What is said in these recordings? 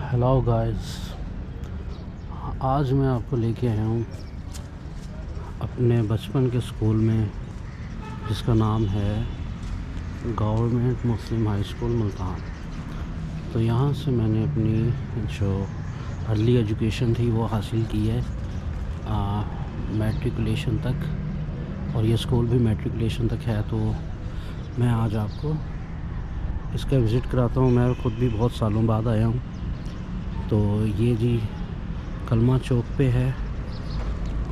Hello guys, आज मैं आपको लेके आया हूँ अपने बचपन के स्कूल में, जिसका नाम है गवर्नमेंट मुस्लिम हाई स्कूल मुल्तान। तो यहाँ से मैंने अपनी जो अर्ली एजुकेशन थी वो हासिल की है मैट्रिकुलेशन तक, और ये स्कूल भी मैट्रिकुलेशन तक है। तो मैं आज आपको इसका विज़िट कराता हूँ। मैं ख़ुद भी बहुत सालों बाद आया हूँ। तो ये जी कलमा चौक पे है,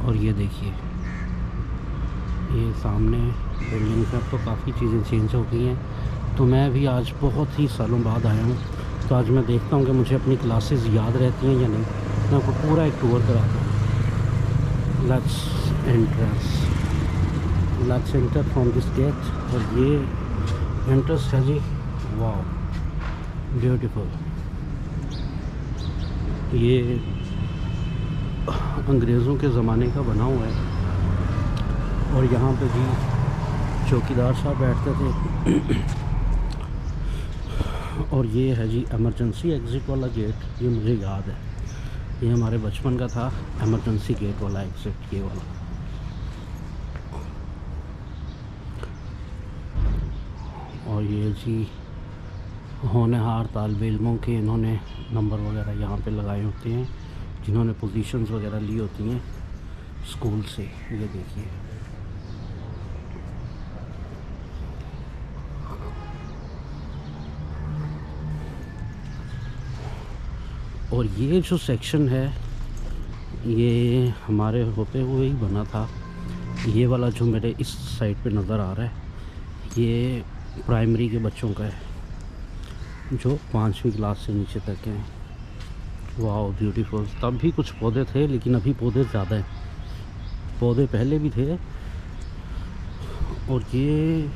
और ये देखिए ये सामने बिल्डिंग है। अब तो काफ़ी चीज़ें चेंज हो गई हैं। तो मैं भी आज बहुत ही सालों बाद आया हूँ। तो आज मैं देखता हूँ कि मुझे अपनी क्लासेस याद रहती हैं या नहीं। मैं आपको पूरा एक टूर कराता हूँ। Let's enter from this gate. और ये एंट्रेंस है जी, वाह ब्यूटीफुल। ये अंग्रेज़ों के ज़माने का बना हुआ है, और यहाँ पे भी चौकीदार साहब बैठते थे। और ये है जी एमरजेंसी एग्ज़िट वाला गेट। ये मुझे याद है, ये हमारे बचपन का था, एमरजेंसी गेट वाला एग्ज़िट, ये वाला। और ये जी होनहार तालिबे इल्मों के इन्होंने नंबर वगैरह यहाँ पे लगाए होते हैं, जिन्होंने पोजीशंस वगैरह ली होती हैं स्कूल से। ये देखिए, और ये जो सेक्शन है ये हमारे होते हुए ही बना था। ये वाला जो मेरे इस साइड पे नज़र आ रहा है, ये प्राइमरी के बच्चों का है, जो 5वीं क्लास से नीचे तक हैं। वाह ब्यूटीफुल। तब भी कुछ पौधे थे, लेकिन अभी पौधे ज़्यादा हैं। पौधे पहले भी थे। और ये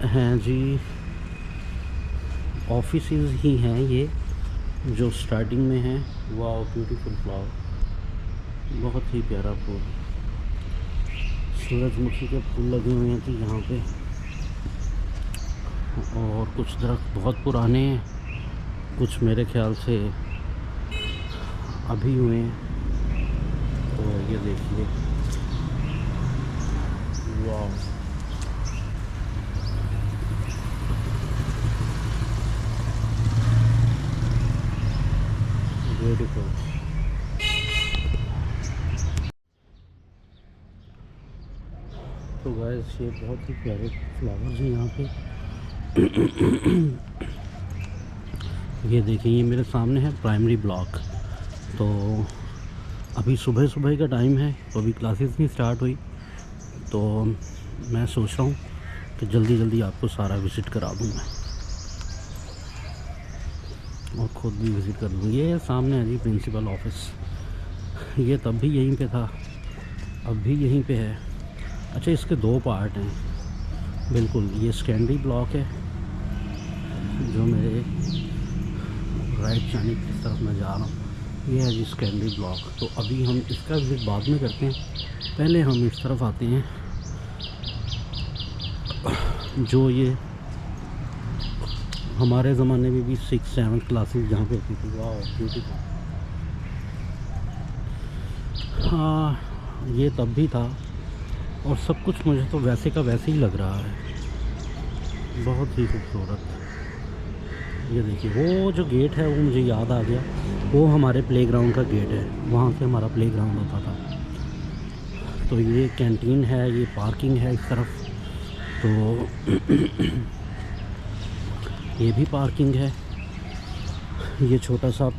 हैं जी ऑफिसेज ही हैं ये, जो स्टार्टिंग में हैं। वाह ब्यूटीफुल फ्लावर, बहुत ही प्यारा फूल। सूरजमुखी के फूल लगे हुए हैं जी यहाँ पे। और कुछ दरख्त बहुत पुराने हैं, कुछ मेरे ख्याल से अभी हुए हैं। तो ये देखिए, वाह ब्यूटीफुल। तो गाइस, ये बहुत ही प्यारे फ्लावर्स हैं यहाँ पे। ये देखिए, ये मेरे सामने है प्राइमरी ब्लॉक। तो अभी सुबह सुबह का टाइम है, तो अभी क्लासेस नहीं स्टार्ट हुई। तो मैं सोच रहा हूँ कि जल्दी जल्दी आपको सारा विज़िट करा दूँ मैं, और ख़ुद भी विज़िट कर लूँ। ये सामने है जी प्रिंसिपल ऑफिस। ये तब भी यहीं पे था, अब भी यहीं पे है। अच्छा, इसके 2 पार्ट हैं बिल्कुल। ये सेकेंडरी ब्लॉक है, जो मेरे राइट जानिब की तरफ मैं जा रहा हूँ। ये है जी सेकेंडरी ब्लॉक। तो अभी हम इसका विज़िट बाद में करते हैं, पहले हम इस तरफ आते हैं। जो ये हमारे ज़माने में भी 6-7 क्लासेस जहाँ पे होती थी। वाह ब्यूटीफुल। हाँ, ये तब भी था, और सब कुछ मुझे तो वैसे का वैसे ही लग रहा है, बहुत ही खूबसूरत। ये देखिए, वो जो गेट है वो मुझे याद आ गया, वो हमारे प्लेग्राउंड का गेट है, वहाँ से हमारा प्लेग्राउंड होता था। तो ये कैंटीन है, ये पार्किंग है इस तरफ। तो ये भी पार्किंग है। ये छोटा सा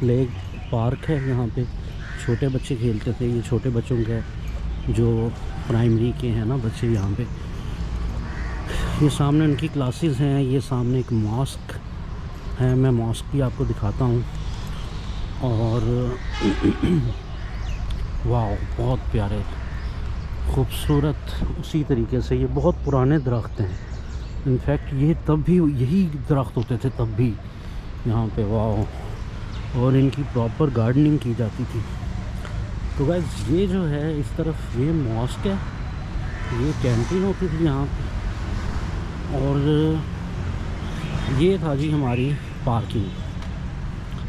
प्ले पार्क है, यहाँ पे छोटे बच्चे खेलते थे। ये छोटे बच्चों के जो प्राइमरी के हैं ना बच्चे, यहाँ पे ये सामने उनकी क्लासेस हैं। ये सामने एक मॉस्क है, मैं मॉस्क भी आपको दिखाता हूँ। और वाह, बहुत प्यारे खूबसूरत। उसी तरीके से ये बहुत पुराने दरख्त हैं। इनफैक्ट ये तब भी यही दरख्त होते थे तब भी यहाँ पे। वाह, और इनकी प्रॉपर गार्डनिंग की जाती थी। तो गाइस, ये जो है इस तरफ ये मॉस्क है, ये कैंटीन होती थी यहाँ पे, और ये था जी हमारी पार्किंग।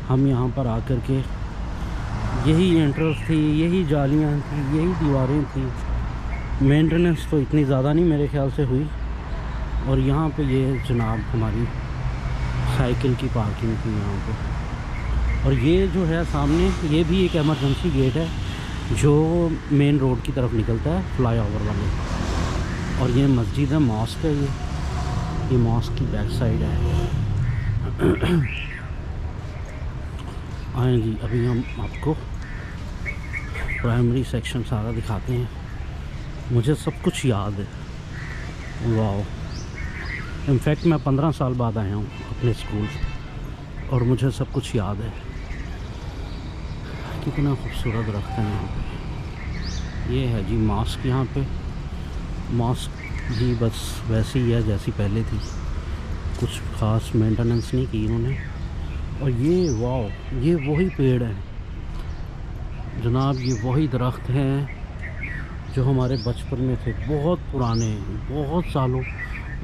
हम यहाँ पर आकर के यही एंट्रेंस थी, यही जालियाँ थी, यही दीवारें थी। मेंटेनेंस तो इतनी ज़्यादा नहीं मेरे ख़्याल से हुई। और यहाँ पे ये जनाब हमारी साइकिल की पार्किंग थी यहाँ पे। और ये जो है सामने, ये भी एक एमरजेंसी गेट है जो मेन रोड की तरफ निकलता है, फ्लाईओवर वाले। और ये मस्जिद है, मॉस्क है ये मॉस्क की बैक साइड है। आए जी, अभी हम आपको प्राइमरी सेक्शन सारा दिखाते हैं। मुझे सब कुछ याद है, वाह। इनफैक्ट मैं 15 साल बाद आया हूँ अपने स्कूल और मुझे सब कुछ याद है। कितना खूबसूरत दरख्त है यहाँ पे। ये है जी मॉस्क। यहाँ पे मॉस्क भी बस वैसी ही है जैसी पहले थी, कुछ ख़ास मेंटेनेंस नहीं की इन्होंने। और ये वाह, ये वही पेड़ है जनाब, ये वही दरख्त हैं जो हमारे बचपन में थे। बहुत पुराने, बहुत सालों,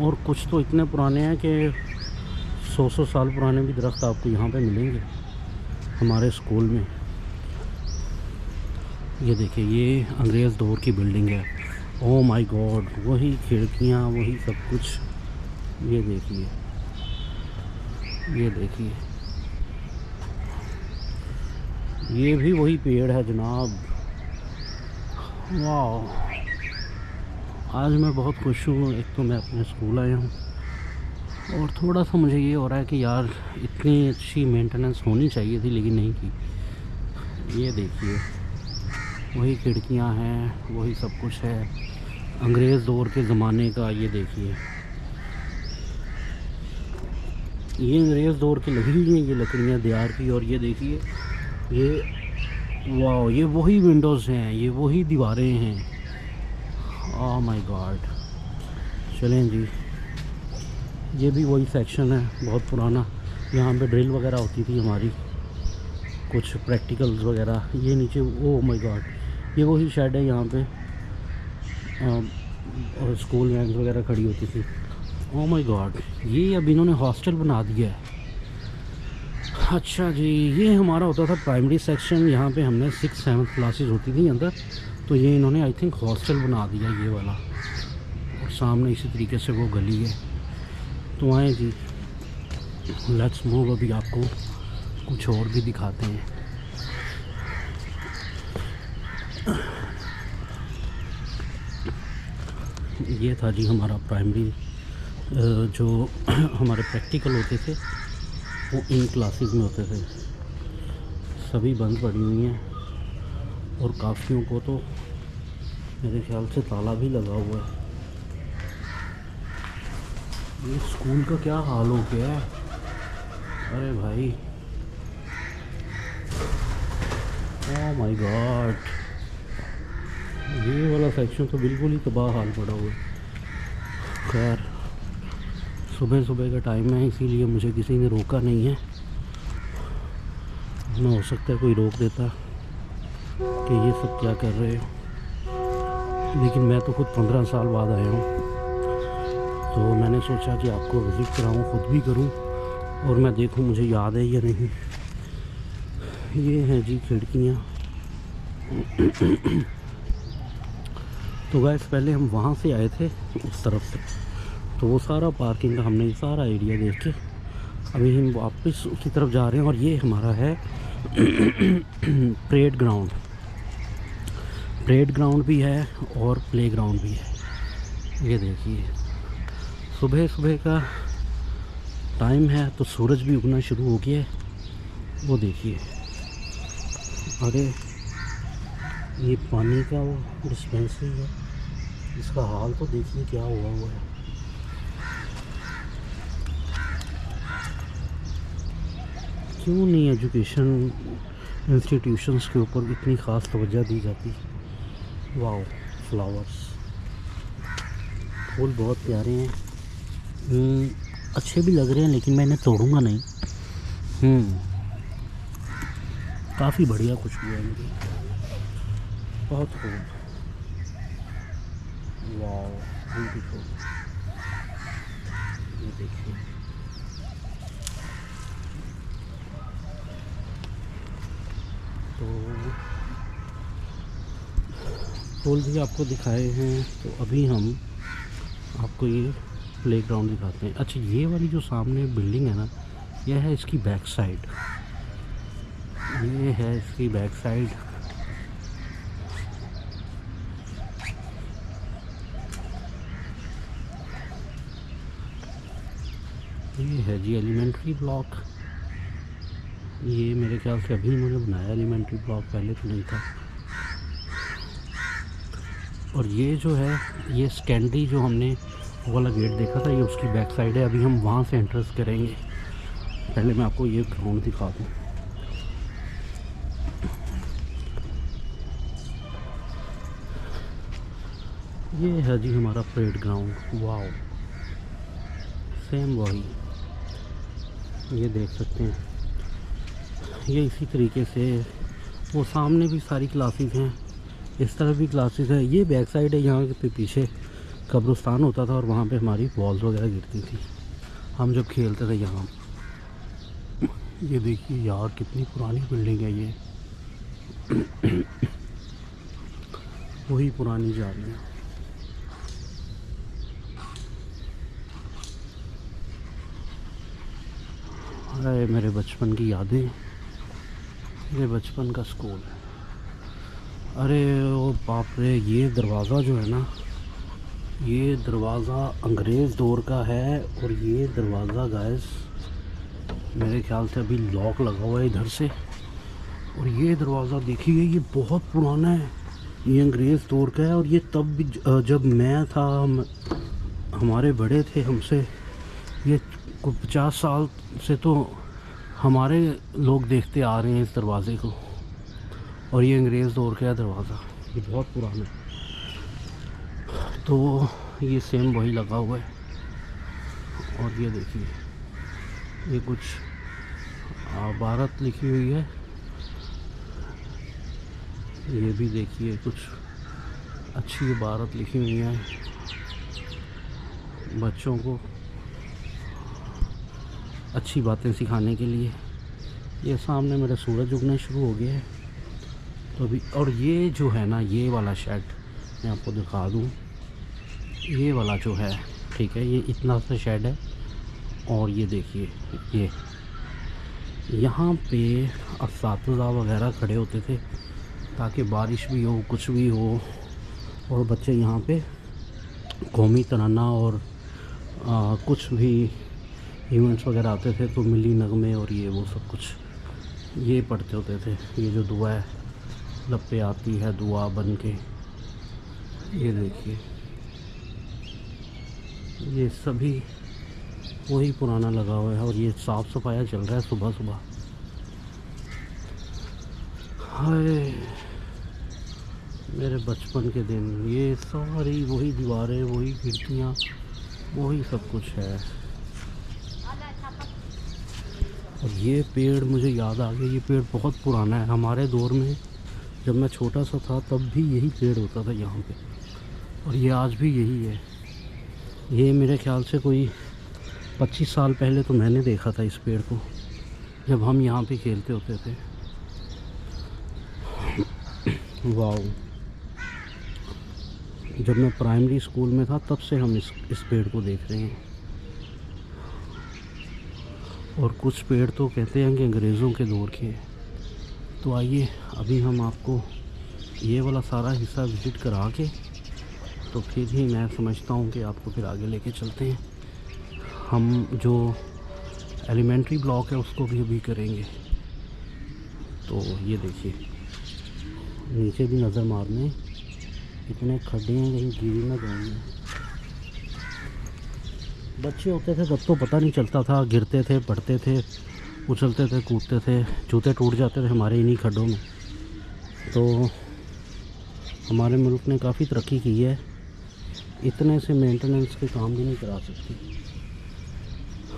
और कुछ तो इतने पुराने हैं कि 100 साल पुराने भी दरख्त आपको यहाँ पे मिलेंगे हमारे स्कूल में। ये देखिए, ये अंग्रेज़ दौर की बिल्डिंग है। ओह माय गॉड, वही खिड़कियाँ, वही सब कुछ। ये देखिए, ये देखिए, ये भी वही पेड़ है जनाब। वाह, आज मैं बहुत खुश हूँ। एक तो मैं अपने स्कूल आया हूँ और थोड़ा सा मुझे ये हो रहा है कि यार इतनी अच्छी मेंटेनेंस होनी चाहिए थी लेकिन नहीं की। ये देखिए, वही खिड़कियाँ हैं, वही सब कुछ है अंग्रेज़ दौर के ज़माने का। ये देखिए, ये अंग्रेज़ दौर की लगी हुई हैं ये लकड़ियाँ दियार की। और ये देखिए, ये वाह, ये वही विंडोज़ हैं, ये वही दीवारें हैं। Oh my God. चलें जी, ये भी वही सेक्शन है बहुत पुराना। यहाँ पे ड्रिल वगैरह होती थी हमारी, कुछ प्रैक्टिकल्स वगैरह। ये नीचे, ओह माय गॉड, ये वही शेड है यहाँ पे और स्कूल वैन वगैरह खड़ी होती थी। ओह माय गॉड, ये अब इन्होंने हॉस्टल बना दिया है। अच्छा जी, ये हमारा होता था प्राइमरी सेक्शन। यहाँ पे हमने 6-7 क्लासेस होती थी अंदर, तो ये इन्होंने आई थिंक हॉस्टल बना दिया ये वाला। और सामने इसी तरीके से वो गली है। तो आए जी, लेट्स मूव। अभी आपको कुछ और भी दिखाते हैं। ये था जी हमारा प्राइमरी, जो हमारे प्रैक्टिकल होते थे वो इन क्लासेस में होते थे। सभी बंद पड़ी हुई हैं और काफ़ियों को तो मेरे ख्याल से ताला भी लगा हुआ है। ये स्कूल का क्या हाल हो गया है, अरे भाई, ओह माय गॉड। ये वाला सेक्शन तो बिल्कुल ही तबाह हाल पड़ा हुआ है। खैर, सुबह सुबह का टाइम है, इसीलिए मुझे किसी ने रोका नहीं है। ना हो सकता है कोई रोक देता कि ये सब क्या कर रहे हो, लेकिन मैं तो खुद 15 साल बाद आया हूँ, तो मैंने सोचा कि आपको विज़िट कराऊँ, खुद भी करूँ और मैं देखूँ मुझे याद है या नहीं। ये हैं जी खिड़कियाँ। तो गैस, पहले हम वहाँ से आए थे उस तरफ से, तो वो सारा पार्किंग का हमने सारा एरिया देख के अभी हम वापस उसी तरफ जा रहे हैं। और ये हमारा है परेड ग्राउंड। परेड ग्राउंड भी है और प्ले ग्राउंड भी है। ये देखिए, सुबह सुबह का टाइम है तो सूरज भी उगना शुरू हो गया है। वो देखिए, अरे ये पानी का वो डिस्पेंसरी है, इसका हाल तो देखिए क्या हुआ हुआ है। क्यों नहीं एजुकेशन इंस्टीट्यूशंस के ऊपर इतनी ख़ास तवज्जो दी जाती। वाओ, फ्लावर्स, फूल बहुत प्यारे हैं, अच्छे भी लग रहे हैं, लेकिन मैं इन्हें तोड़ूंगा नहीं। काफ़ी बढ़िया खुशबू है इनकी, बहुत खूब। Wow, beautiful. ये देखिए, स्कूल भी आपको दिखाए हैं, तो अभी हम आपको ये प्लेग्राउंड दिखाते हैं। अच्छा, ये वाली जो सामने बिल्डिंग है ना, यह है इसकी बैक साइड। ये है इसकी बैक साइड। ये है जी एलिमेंट्री ब्लॉक। ये मेरे ख्याल से अभी इन्होंने बनाया एलिमेंट्री ब्लॉक, पहले तो नहीं था। और ये जो है, ये सेकेंडरी जो हमने वो वाला गेट देखा था, ये उसकी बैक साइड है। अभी हम वहाँ से एंट्रेंस करेंगे। पहले मैं आपको ये ग्राउंड दिखा दूँ। ये है जी हमारा परेड ग्राउंड। वाओ, सेम वही, ये देख सकते हैं। ये इसी तरीके से वो सामने भी सारी क्लासेस हैं, इस तरफ भी क्लासेस है। ये बैक साइड है, यहाँ पे पीछे कब्रिस्तान होता था और वहाँ पे हमारी बॉल्स वगैरह गिरती थी हम जब खेलते थे यहाँ। ये देखिए यार, कितनी पुरानी बिल्डिंग है ये। वही पुरानी जा रही है। अरे मेरे बचपन की यादें, मेरे बचपन का स्कूल। अरे ओ बाप रे, ये दरवाज़ा जो है ना, ये दरवाज़ा अंग्रेज़ दौर का है। और ये दरवाज़ा गाइस मेरे ख्याल से अभी लॉक लगा हुआ है इधर से। और ये दरवाज़ा देखिए, ये बहुत पुराना है, ये अंग्रेज़ दौर का है। और ये तब भी जब मैं था, हमारे बड़े थे हमसे, ये 50 साल से तो हमारे लोग देखते आ रहे हैं इस दरवाज़े को। और ये अंग्रेज़ दौर का है दरवाज़ा, ये बहुत पुराना है। तो ये सेम वही लगा हुआ है। और ये देखिए, ये कुछ भारत लिखी हुई है। ये भी देखिए कुछ अच्छी भारत लिखी हुई है बच्चों को अच्छी बातें सिखाने के लिए। ये सामने मेरा सूरज उगना शुरू हो गया है तो अभी। और ये जो है ना, ये वाला शेड मैं आपको दिखा दूँ। ये वाला जो है, ठीक है, ये इतना सा शेड है। और ये देखिए, ये यहाँ पे असातिज़ा वगैरह खड़े होते थे ताकि बारिश भी हो, कुछ भी हो, और बच्चे यहाँ पे कौमी तराना और कुछ भी इवेंट्स वगैरह आते थे तो मिली नगमे और ये वो सब कुछ ये पढ़ते होते थे। ये जो दुआ है लब पे आती है दुआ बन के, ये देखिए, ये सभी वही पुराना लगा हुआ है। और ये साफ़ सफाया चल रहा है सुबह सुबह। हाय मेरे बचपन के दिन, ये सारी वही दीवारें, वही खिड़कियाँ, वही सब कुछ है। और ये पेड़ मुझे याद आ गया, ये पेड़ बहुत पुराना है। हमारे दौर में जब मैं छोटा सा था तब भी यही पेड़ होता था यहाँ पे, और ये आज भी यही है। ये मेरे ख्याल से कोई 25 साल पहले तो मैंने देखा था इस पेड़ को, जब हम यहाँ पे खेलते होते थे। वाओ, जब मैं प्राइमरी स्कूल में था तब से हम इस पेड़ को देख रहे हैं। और कुछ पेड़ तो कहते हैं कि अंग्रेज़ों के दौर के हैं। तो आइए अभी हम आपको ये वाला सारा हिस्सा विज़िट करा के तो फिर ही मैं समझता हूँ कि आपको फिर आगे लेके चलते हैं। हम जो एलिमेंट्री ब्लॉक है उसको भी अभी करेंगे। तो ये देखिए, नीचे भी नज़र मारने, इतने खड्डे हैं, कहीं गिर ना जाएंगे। बच्चे होते थे तब तो पता नहीं चलता था, गिरते थे, पड़ते थे, उछलते थे, कूदते थे, जूते टूट जाते थे हमारे इन्हीं खड्डों में। तो हमारे मुल्क ने काफ़ी तरक्की की है, इतने से मेंटेनेंस के काम भी नहीं करा सकती।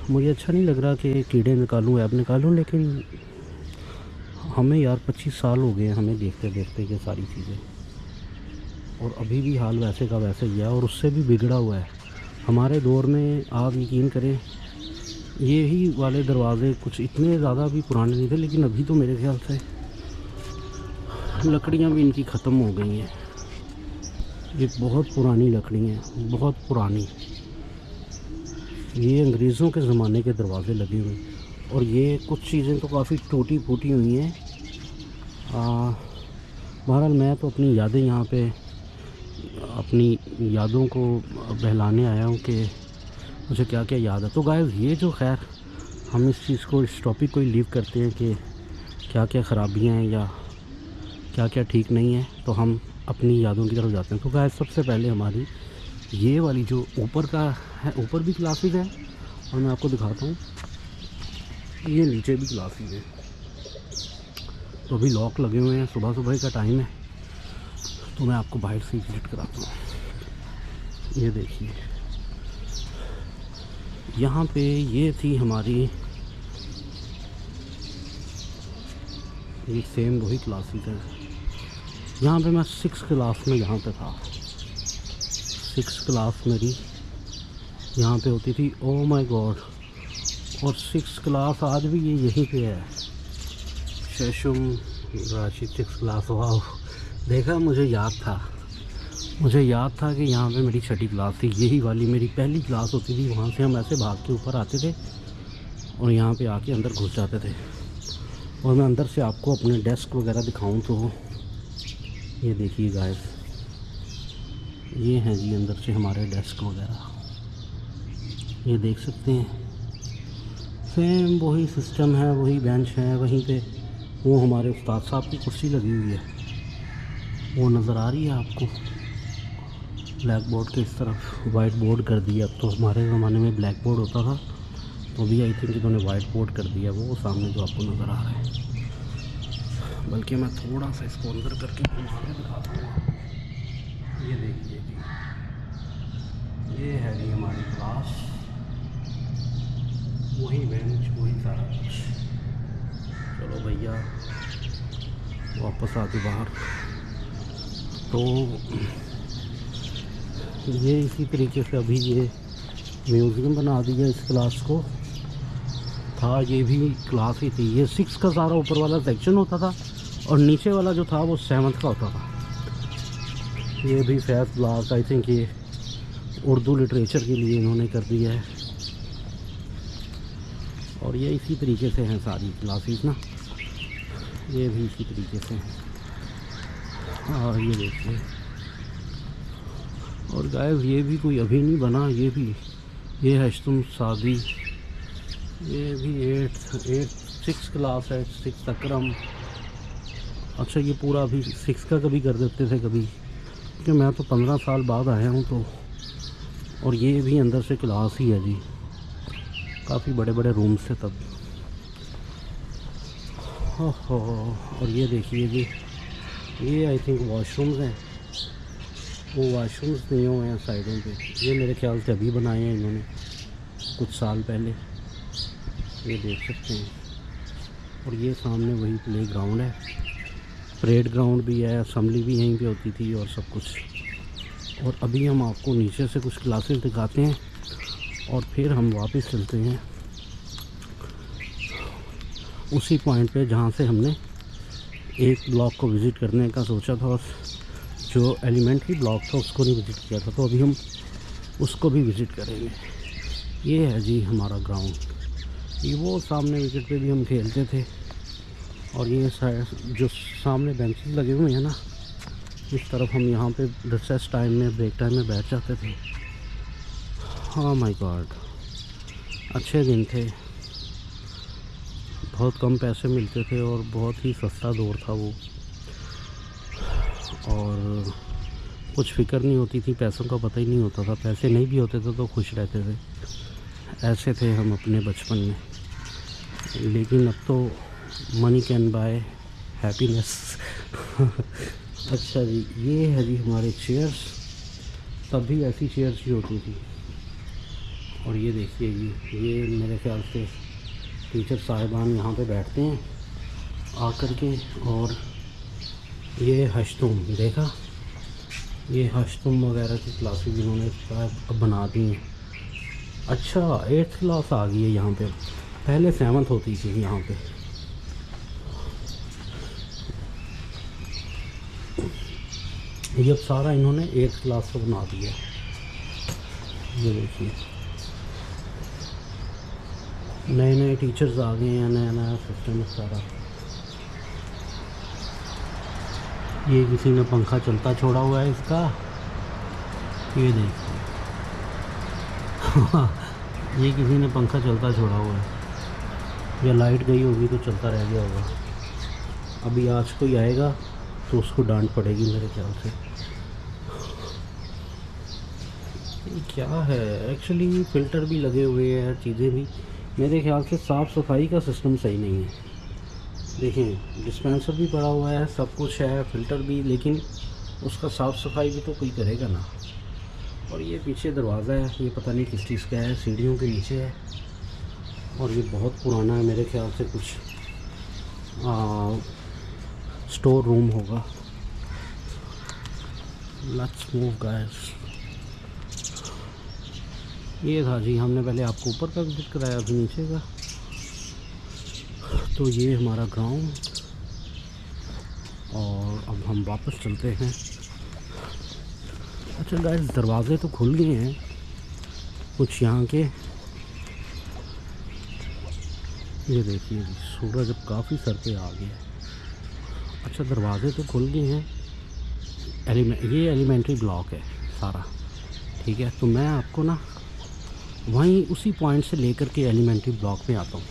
मुझे अच्छा नहीं लग रहा कि कीड़े निकालूँ, ऐब निकालूँ, लेकिन हमें यार 25 साल हो गए हमें देखते देखते ये सारी चीज़ें, और अभी भी हाल वैसे का वैसे ही है, और उससे भी बिगड़ा हुआ है। हमारे दौर में आप यकीन करें, ये ही वाले दरवाज़े कुछ इतने ज़्यादा भी पुराने नहीं थे, लेकिन अभी तो मेरे ख्याल से लकड़ियाँ भी इनकी ख़त्म हो गई हैं। ये बहुत पुरानी लकड़ी है, बहुत पुरानी। ये अंग्रेज़ों के ज़माने के दरवाज़े लगे हुए हैं और ये कुछ चीज़ें तो काफ़ी टूटी फूटी हुई हैं। बहरहाल मैं तो अपनी यादें यहाँ पे, अपनी यादों को बहलाने आया हूँ कि मुझे क्या क्या याद है। तो गाइस ये जो खैर हम इस चीज़ को, इस टॉपिक को ही लीव करते हैं कि क्या क्या ख़राबियाँ हैं या क्या क्या ठीक नहीं है, तो हम अपनी यादों की तरफ जाते हैं। तो गाइस सबसे पहले हमारी ये वाली जो ऊपर का है, ऊपर भी क्लासेस है और मैं आपको दिखाता हूँ, ये नीचे भी क्लासेस है। तो अभी लॉक लगे हुए हैं, सुबह सुबह का टाइम है, तो मैं आपको बाहर से विजिट कराता हूँ। ये देखिए यहाँ पे ये थी हमारी, ये सेम वही क्लासेस है। यहाँ पे मैं 6 क्लास में यहाँ पे था, 6 क्लास मेरी यहाँ पे होती थी। ओ माय गॉड, और 6 क्लास आज भी ये यहीं पे है, शेषुम राशि 6 क्लास। वाह, देखा, मुझे याद था कि यहाँ पे मेरी 6ठी क्लास थी, यही वाली मेरी पहली क्लास होती थी। वहाँ से हम ऐसे भाग के ऊपर आते थे और यहाँ पे आके अंदर घुस जाते थे। और मैं अंदर से आपको अपने डेस्क वगैरह दिखाऊं तो ये देखिए गाइस, ये हैं जी अंदर से हमारे डेस्क वगैरह, ये देख सकते हैं। सेम वही सिस्टम है, वही बेंच है, वहीं पे वो हमारे उस्ताद साहब की कुर्सी लगी हुई है, वो नज़र आ रही है आपको। ब्लैक बोर्ड के इस तरफ वाइट बोर्ड कर दिया। अब तो हमारे ज़माने में ब्लैक बोर्ड होता था, तो अभी आई थिंक इन्होंने वाइट बोर्ड कर दिया, वो सामने जो आपको नज़र आ रहा है। बल्कि मैं थोड़ा सा इसको अंदर करके दिखाता हूँ। ये देखिए जी, ये है जी हमारी क्लास, वही बेंच, वही सारा कुछ। चलो भैया वापस आते बाहर। तो ये इसी तरीके से अभी ये म्यूज़ियम बना दिया इस क्लास को। था ये भी क्लास ही थी, ये 6 का सारा ऊपर वाला सेक्शन होता था और नीचे वाला जो था वो 7th का होता था। ये भी फैज़ क्लास, आई थिंक ये उर्दू लिटरेचर के लिए इन्होंने कर दिया है। और ये इसी तरीके से हैं सारी क्लासेस ना, ये भी इसी तरीके से हैं। और ये देखिए, और गाइस ये भी कोई अभी नहीं बना, ये भी, ये हश्तुम शादी, ये भी 6 क्लास है, 6 अकरम। अच्छा ये पूरा अभी 6 का कभी कर देते थे कभी, क्योंकि मैं तो 15 साल बाद आया हूँ तो। और ये भी अंदर से क्लास ही है जी, काफ़ी बड़े बड़े रूम्स थे तब। हो, और ये देखिए जी, ये आई थिंक वॉशरूम्स हैं, वो वॉशरूम्स दिए हुए हैं साइडों पे। ये मेरे ख्याल से अभी बनाए हैं इन्होंने कुछ साल पहले, ये देख सकते हैं। और ये सामने वही प्ले ग्राउंड है, परेड ग्राउंड भी है, असम्बली भी यहीं पे होती थी और सब कुछ। और अभी हम आपको नीचे से कुछ क्लासेस दिखाते हैं और फिर हम वापस चलते हैं उसी पॉइंट पे जहाँ से हमने एक ब्लॉक को विज़िट करने का सोचा था और जो एलिमेंट्री ब्लॉक था उसको नहीं विज़िट किया था, तो अभी हम उसको भी विज़िट करेंगे। ये है जी हमारा ग्राउंड, ये वो सामने विकेट पे भी हम खेलते थे। और ये जो सामने बेंचेस लगे हुए हैं ना, इस तरफ हम यहाँ पे रिसेस टाइम में, ब्रेक टाइम में बैठ जाते थे। हाँ माय गॉड, अच्छे दिन थे, बहुत कम पैसे मिलते थे और बहुत ही सस्ता दौर था वो। और कुछ फ़िक्र नहीं होती थी, पैसों का पता ही नहीं होता था, पैसे नहीं भी होते थे तो खुश रहते थे। ऐसे थे हम अपने बचपन में। लेकिन अब तो मनी कैन बाय हैप्पीनेस। अच्छा जी, ये है जी हमारे चेयर्स, तब भी ऐसी चेयर्स ही होती थी। और ये देखिए जी, ये मेरे ख्याल से टीचर साहिबान यहाँ पे बैठते हैं आकर के। और ये हश्तुम, देखा, ये हश्तुम वगैरह की क्लासेस इन्होंने अब बना दी हैं। अच्छा 8th क्लास आ गई है यहाँ पे, पहले 7th होती थी यहाँ पे। ये अब सारा इन्होंने 8th क्लास से बना दिया। ये देखिए नए नए टीचर्स आ गए हैं, नया नया सिस्टम है सारा। ये किसी ने पंखा चलता छोड़ा हुआ है इसका, ये देखिए ये किसी ने पंखा चलता छोड़ा हुआ है, या लाइट गई होगी तो चलता रह गया होगा। अभी आज कोई आएगा तो उसको डांट पड़ेगी मेरे ख्याल से। ये क्या है एक्चुअली, फ़िल्टर भी लगे हुए हैं, चीज़ें भी मेरे ख्याल से साफ़ सफाई का सिस्टम सही नहीं है। देखें डिस्पेंसर भी पड़ा हुआ है, सब कुछ है, फ़िल्टर भी, लेकिन उसका साफ़ सफाई भी तो कोई करेगा ना। और ये पीछे दरवाज़ा है, ये पता नहीं किस चीज़ का है, सीढ़ियों के नीचे है और ये बहुत पुराना है, मेरे ख्याल से कुछ स्टोर रूम होगा। Let's move guys. ये था जी, हमने पहले आपको ऊपर का विजिट कराया, अभी नीचे का। तो ये हमारा ग्राउंड, और अब हम वापस चलते हैं। अच्छा गाइस, दरवाज़े तो खुल गए हैं कुछ यहाँ के। ये देखिए सूरज अब काफ़ी सर पे आ गया है। अच्छा दरवाज़े तो खुल गए हैं। ये एलिमेंट्री ब्लॉक है सारा, ठीक है। तो मैं आपको ना वहीं उसी पॉइंट से लेकर के एलिमेंट्री ब्लॉक में आता हूँ,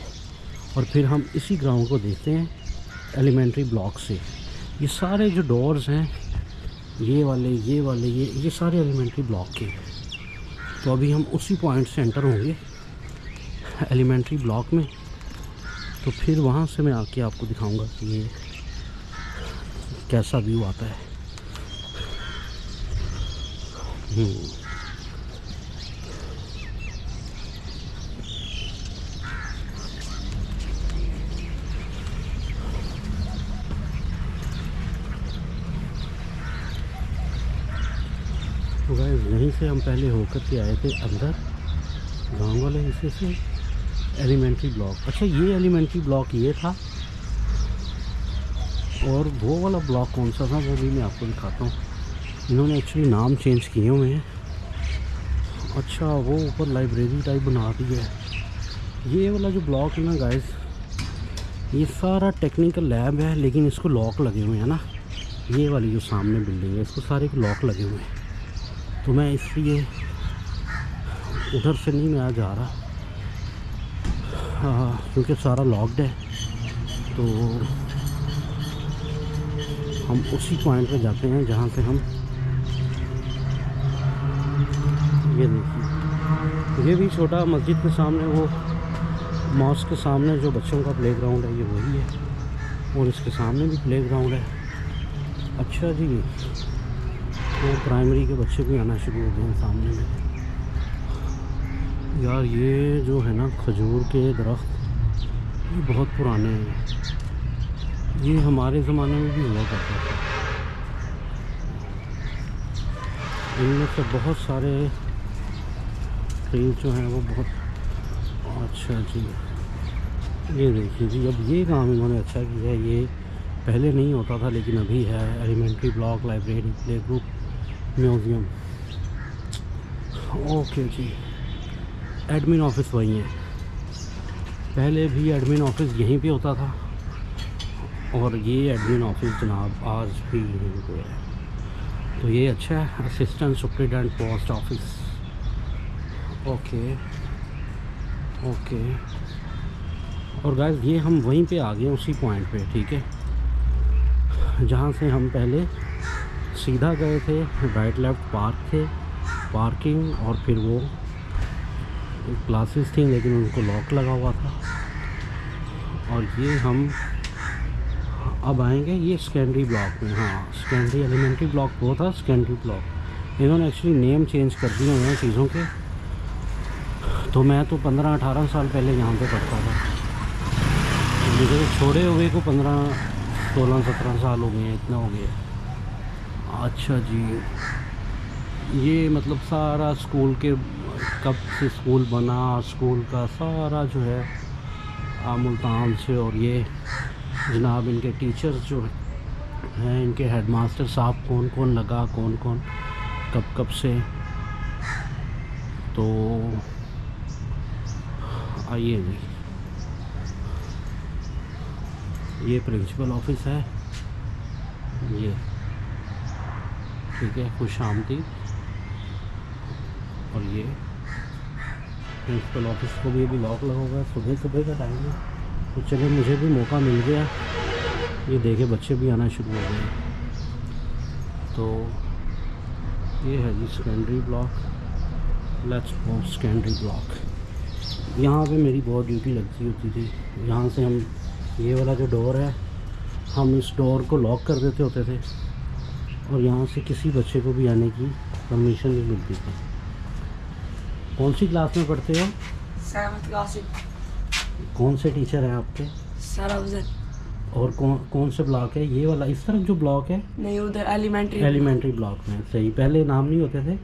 और फिर हम इसी ग्राउंड को देखते हैं एलिमेंट्री ब्लॉक से। ये सारे जो डोर्स हैं, ये वाले ये सारे एलिमेंट्री ब्लॉक के। तो अभी हम उसी पॉइंट से एंटर होंगे एलिमेंट्री ब्लॉक में, तो फिर वहाँ से मैं आके आपको दिखाऊंगा कि ये कैसा व्यू आता है। तो गाइस यहीं से हम पहले होकर के आए थे अंदर गाँव वाले हिस्से से एलिमेंट्री ब्लॉक। अच्छा ये एलिमेंट्री ब्लॉक ये था, और वो वाला ब्लॉक कौन सा था वो भी मैं आपको दिखाता हूँ। इन्होंने एक्चुअली नाम चेंज किए हुए हैं। अच्छा वो ऊपर लाइब्रेरी टाइप बना दी है। ये वाला जो ब्लॉक है ना गाइस, ये सारा टेक्निकल लैब है, लेकिन इसको लॉक लगे हुए हैं ना। ये वाली जो सामने बिल्डिंग है, इसको सारे को लॉक लगे हुए हैं। तो मैं इसलिए उधर से नहीं मैं जा रहा, क्योंकि सारा लॉक्ड है। तो हम उसी पॉइंट पे जाते हैं जहाँ से हम, ये देखिए ये भी छोटा मस्जिद के सामने, वो मॉस्क के सामने जो बच्चों का प्लेग्राउंड है ये वही है, और इसके सामने भी प्लेग्राउंड है। अच्छा जी, तो प्राइमरी के बच्चे भी आना शुरू हो गए हैं सामने में। यार ये जो है ना खजूर के दरख्त, ये बहुत पुराने हैं। ये हमारे ज़माने में भी हुआ करता था। इनमें से बहुत सारे ट्रीज जो हैं वो बहुत। अच्छा जी, ये देखिए जी, अब ये काम इन्होंने अच्छा किया है। ये पहले नहीं होता था लेकिन अभी है। Elementary block, library, play group, museum. Okay जी, एडमिन ऑफिस वही है। पहले भी एडमिन ऑफिस यहीं पे होता था, और ये एडमिन ऑफिस जनाब आज भी यहीं पे है। तो ये अच्छा है, assistant superintendent post office. Okay okay. और गाइस ये हम वहीं पे आ गए उसी पॉइंट पे, ठीक है, जहाँ से हम पहले सीधा गए थे। राइट लेफ़्ट पार्क थे, पार्किंग, और फिर वो क्लासेस थी लेकिन उनको लॉक लगा हुआ था। और ये हम अब आएंगे ये सेकेंडरी ब्लॉक में। हाँ, सेकेंडरी एलिमेंट्री ब्लॉक वो था, सेकेंडरी ब्लॉक। इन्होंने एक्चुअली नेम चेंज कर दिए हुए हैं चीज़ों के। तो मैं तो 15-18 साल पहले यहाँ पे पढ़ता था, मुझे तो छोड़े हुए को 15-16-17 साल हो गए हैं, इतना हो गया। अच्छा जी, ये मतलब सारा स्कूल के, कब से स्कूल बना, स्कूल का सारा जो है मुल्तान से। और ये जनाब इनके टीचर्स जो हैं इनके हेडमास्टर साहब, कौन कौन लगा, कौन कौन कब कब से। तो आइए जी, ये प्रिंसिपल ऑफिस है ये, ठीक है, खुश आमदीद। और ये प्रिंसिपल ऑफिस को भी अभी लॉक लगा हुआ है, सुबह सुबह का टाइम है। तो चलिए, मुझे भी मौका मिल गया, ये देखे बच्चे भी आना शुरू हो गए। तो ये है जी secondary block, let's go secondary block. यहाँ पे मेरी बहुत ड्यूटी लगती होती थी। यहाँ से हम, ये वाला जो डोर है, हम इस डोर को लॉक कर देते होते थे और यहाँ से किसी बच्चे को भी आने की परमिशन नहीं मिलती थी। कौन सी क्लास में पढ़ते हो? 7th class. कौन से टीचर हैं आपके? सर अफजल। और कौन से ब्लॉक है? ये वाला, इस तरफ जो ब्लॉक है? नहीं, उधर एलिमेंट्री ब्लॉक में। सही, पहले नाम नहीं होते थे।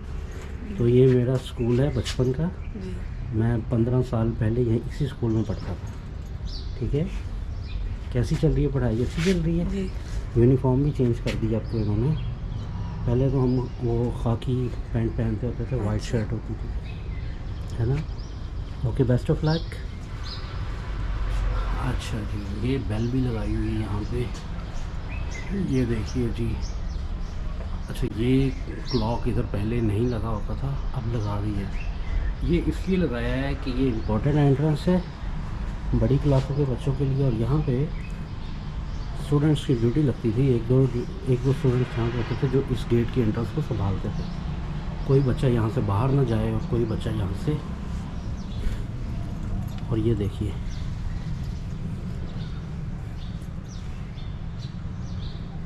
तो ये मेरा स्कूल है बचपन का जी। मैं 15 साल पहले यहीं इसी स्कूल में पढ़ता था, ठीक है। कैसी चल रही है पढ़ाई? अच्छी चल रही है जी। यूनिफॉर्म भी चेंज कर दी आपको इन्होंने। पहले तो हम वो खाकी पैंट पहनते होते थे, वाइट शर्ट होती थी, है ना। Okay, best of luck. अच्छा जी, ये बेल भी लगाई हुई है यहाँ पे, ये देखिए जी। अच्छा, ये क्लॉक इधर पहले नहीं लगा होता था, अब लगा दी है। ये इसलिए लगाया है कि ये इम्पोर्टेंट एंट्रेंस है बड़ी क्लासों के बच्चों के लिए। और यहाँ पे स्टूडेंट्स की ड्यूटी लगती थी, एक दो स्टूडेंट्स यहाँ होते थे जो इस गेट की एंट्रेंस को संभालते थे। कोई बच्चा यहाँ से बाहर ना जाए और कोई बच्चा यहाँ से। और ये देखिए,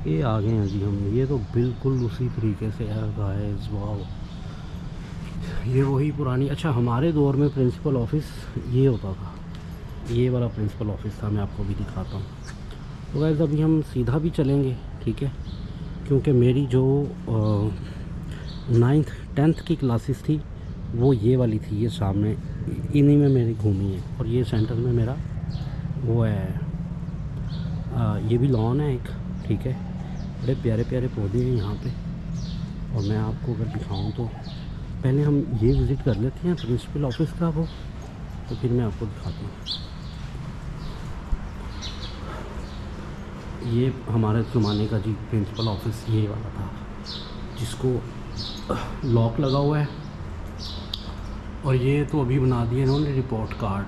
ये आ गए हैं जी हम। ये तो बिल्कुल उसी तरीके से है गाइस, वाओ, ये वही पुरानी। अच्छा, हमारे दौर में प्रिंसिपल ऑफिस ये होता था, ये वाला प्रिंसिपल ऑफिस था। मैं आपको भी दिखाता हूँ। तो गाइस, अभी हम सीधा भी चलेंगे, ठीक है, क्योंकि मेरी जो 9th 10th की क्लासेस थी वो ये वाली थी, ये सामने इन्हीं में मेरी घूमी है। और ये सेंटर में मेरा वो है, ये भी लॉन है एक, ठीक है। बड़े प्यारे प्यारे पौधे हैं यहाँ पे। और मैं आपको अगर दिखाऊँ तो पहले हम ये विज़िट कर लेते हैं प्रिंसिपल ऑफिस का वो, तो फिर मैं आपको दिखाता हूँ। ये हमारे ज़माने का जी प्रिंसिपल ऑफिस ये वाला था, जिसको लॉक लगा हुआ है। और ये तो अभी बना दिया इन्होंने report card,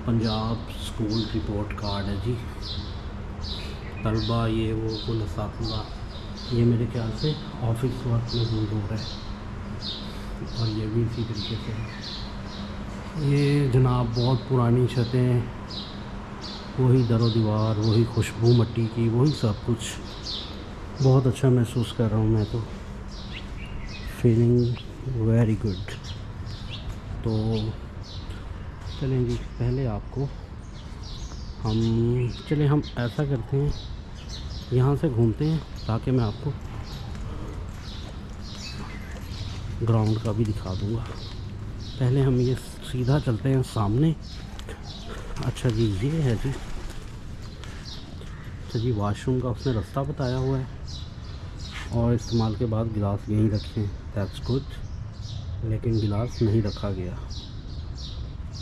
Punjab school report card है जी। तलबा ये वो कुल साफा, ये मेरे ख्याल से ऑफिस वर्क में यूज़ हो रहा है। और ये भी इसी तरीके से है। ये जनाब बहुत पुरानी छतें, वही दरो दीवार, वही खुशबू मट्टी की, वही सब कुछ। बहुत अच्छा महसूस कर रहा हूँ मैं तो, फीलिंग वेरी गुड। तो चलें जी, पहले आपको हम ऐसा करते हैं, यहाँ से घूमते हैं ताकि मैं आपको ग्राउंड का भी दिखा दूँगा। पहले हम ये सीधा चलते हैं सामने। अच्छा जी, ये है जी। अच्छा जी, वॉशरूम का उसने रास्ता बताया हुआ है और इस्तेमाल के बाद गिलास यहीं रखें, दैट्स गुड। लेकिन गिलास नहीं रखा गया।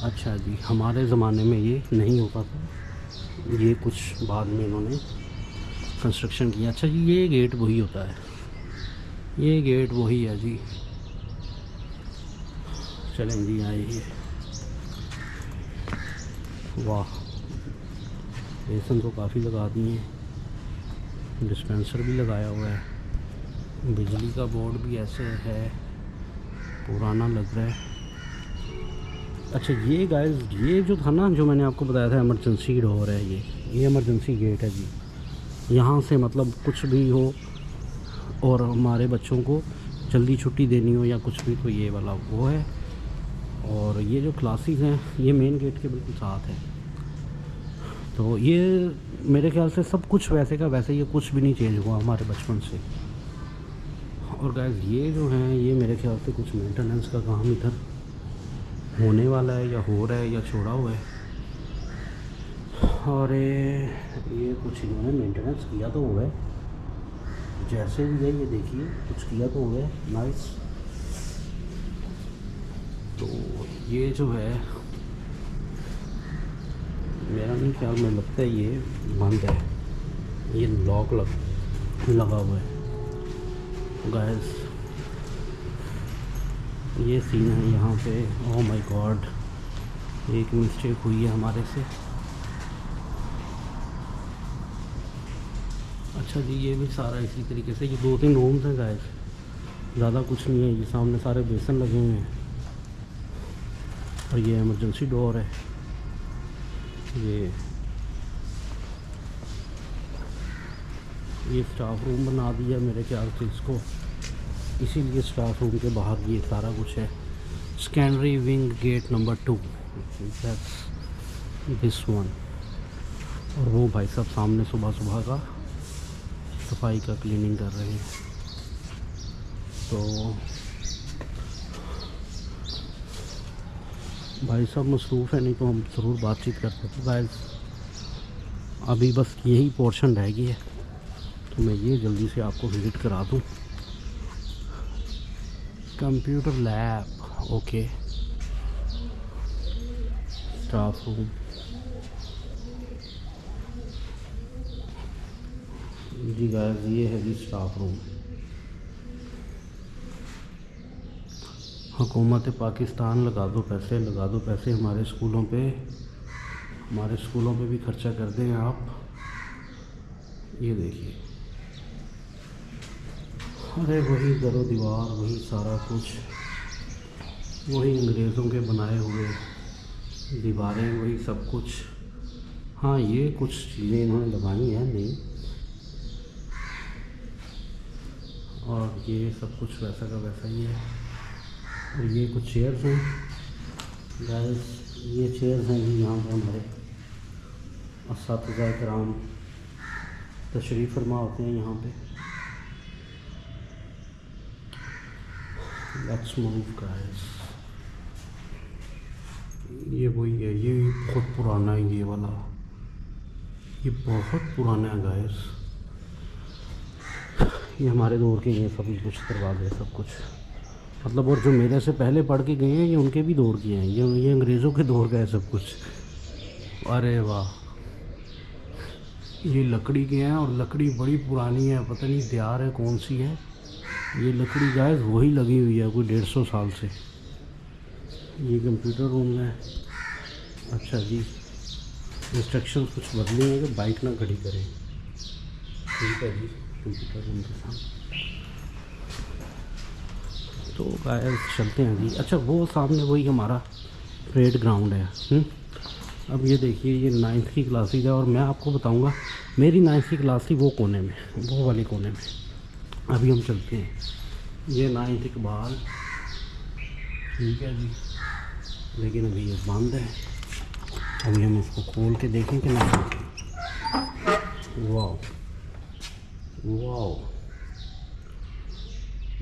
अच्छा जी, हमारे ज़माने में ये नहीं होता था, ये कुछ बाद में इन्होंने कंस्ट्रक्शन किया। अच्छा जी, ये गेट वही होता है, ये गेट वही है जी। चलें जी, आइए। वाह, बेसन तो काफ़ी लगा दिए हैं, डिस्पेंसर भी लगाया हुआ है, बिजली का बोर्ड भी ऐसे है, पुराना लग रहा है। अच्छा, ये गाइस, ये जो था ना, जो मैंने आपको बताया था इमरजेंसी डोर है, ये इमरजेंसी गेट है जी। यहाँ से मतलब कुछ भी हो और हमारे बच्चों को जल्दी छुट्टी देनी हो या कुछ भी, तो ये वाला वो है। और ये जो क्लासेस हैं ये मेन गेट के बिल्कुल साथ है। तो ये मेरे ख्याल से सब कुछ वैसे का वैसे, ये कुछ भी नहीं चेंज हुआ हमारे बचपन से। और गाइस, ये जो हैं, ये मेरे ख्याल से कुछ मेंटेनेंस का काम इधर होने वाला है, या हो रहा है, या छोड़ा हुआ है। और ये कुछ इन्होंने मेंटेनेंस किया तो हुआ है, जैसे भी है ये देखिए कुछ किया तो हुआ है नाइस। तो ये जो है मेरा नहीं ख्याल में लगता है ये बंद है, ये लॉक लगा हुआ है गाइस। ये सीन है यहाँ पे। ओह माय गॉड, एक मिस्टेक हुई है हमारे से। अच्छा जी, ये भी सारा इसी तरीके से, ये 2-3 रूम्स हैं गाइस, ज़्यादा कुछ नहीं है। ये सामने सारे बेसन लगे हुए हैं और ये इमरजेंसी डोर है। ये स्टाफ रूम बना दिया मेरे ख्याल से इसको, इसीलिए स्टाफ रूम के बाहर ये सारा कुछ है। Scenery wing gate number 2, this one. और वो भाई साहब सामने सुबह सुबह का सफाई का क्लीनिंग कर रहे हैं। तो भाई साहब मसरूफ़ है, नहीं तो हम ज़रूर बातचीत करते थे गाइस। अभी बस यही पोर्शन रह गई है, तो मैं ये जल्दी से आपको विज़िट करा दूँ। Computer lab, okay, staff room, जी गाइस ये है जी स्टाफ रूम। हुकूमत पाकिस्तान लगा दो पैसे, लगा दो पैसे हमारे स्कूलों पे भी खर्चा कर दें आप। ये देखिए, अरे वही दरो दीवार, वही सारा कुछ, वही अंग्रेज़ों के बनाए हुए दीवारें, वही सब कुछ। हाँ, ये कुछ चीज़ें इन्होंने लगाई हैं नहीं, और ये सब कुछ वैसा का वैसा ही है। और ये कुछ चेयर्स हैं गाइस, ये चेयर्स हैं जी, यहाँ पे हमारे असातिज़ा कराम तशरीफ़ फरमा होते हैं यहाँ पे। Let's move guys. ये वही है, ये बहुत पुराना है, ये वाला, ये बहुत पुराना है गाइस। ये हमारे दौर के ये सभी कुछ दरवाजे सब कुछ, मतलब, और जो मेरे से पहले पढ़ के गए हैं ये उनके भी दौर के हैं, ये अंग्रेज़ों के दौर का है सब कुछ। अरे वाह, ये लकड़ी के हैं और लकड़ी बड़ी पुरानी है, पता नहीं तैयार है कौन सी है ये लकड़ी गाइस, वही लगी हुई है कोई 150 साल से। ये कंप्यूटर रूम है। अच्छा जी, इंस्ट्रक्शन कुछ बदले हैं कि बाइक ना खड़ी करें, ठीक है जी, कंप्यूटर रूम के सामने। तो गाइस चलते हैं जी। अच्छा, वो सामने वही हमारा परेड ग्राउंड है। अब ये देखिए, ये 9th की क्लासेज है, और मैं आपको बताऊंगा मेरी 9th की क्लास थी वो कोने में, वो वाले कोने में। अभी हम चलते हैं, ये 9th इकबाल, ठीक है जी, लेकिन अभी ये बंद है। अभी हम इसको खोल के देखें कि नहीं। वाह वाह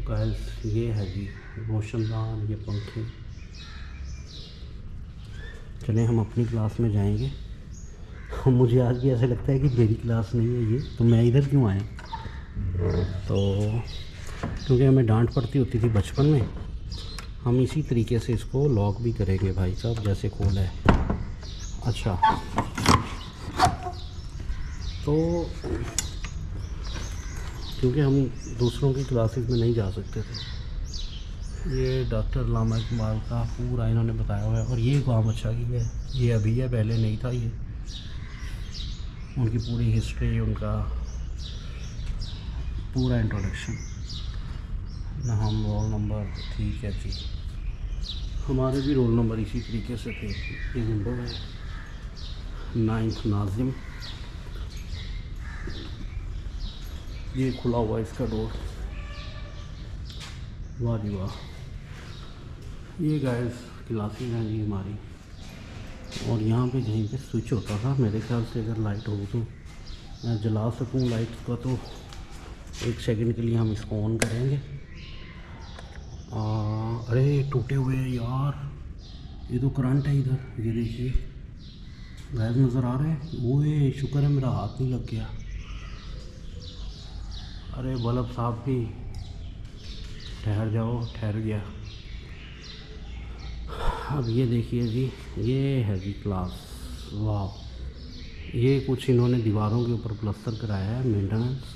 गाइस, ये है जी रोशनदान, ये पंखे। चलें हम अपनी क्लास में जाएंगे। मुझे आज भी ऐसा लगता है कि मेरी क्लास नहीं है ये, तो मैं इधर क्यों आया। तो क्योंकि हमें डांट पड़ती होती थी बचपन में। हम इसी तरीके से इसको लॉक भी करेंगे भाई साहब, जैसे खोला है। अच्छा, तो क्योंकि हम दूसरों की क्लासेस में नहीं जा सकते थे, ये डॉक्टर अल्लामा इकबाल का पूरा इन्होंने बताया हुआ है। और ये काम अच्छा किया है, ये अभी है, पहले नहीं था। ये उनकी पूरी हिस्ट्री, उनका पूरा इंट्रोडक्शन। हम रोल नंबर, ठीक है जी, हमारे भी रोल नंबर इसी तरीके से थे। ये विंडो है, 9th नाजिम, ये खुला हुआ इसका डोर, वाह जी वाह। ये गाइस क्लासेस हैं जी हमारी, और यहाँ पे कहीं पे स्विच होता था मेरे ख्याल से। अगर लाइट हो तो मैं जला सकूँ लाइट का, तो 1 सेकंड के लिए हम इसको ऑन करेंगे। अरे टूटे हुए हैं यार, ये तो करंट है इधर, ये देखिए गैस नज़र आ रहे हैं? ओए शुक्र है मेरा हाथ नहीं लग गया। अरे बल्ब साहब भी ठहर जाओ, ठहर गया। अब ये देखिए जी, ये है जी क्लास। वाह, ये कुछ इन्होंने दीवारों के ऊपर प्लास्टर कराया है, मेंटेनेंस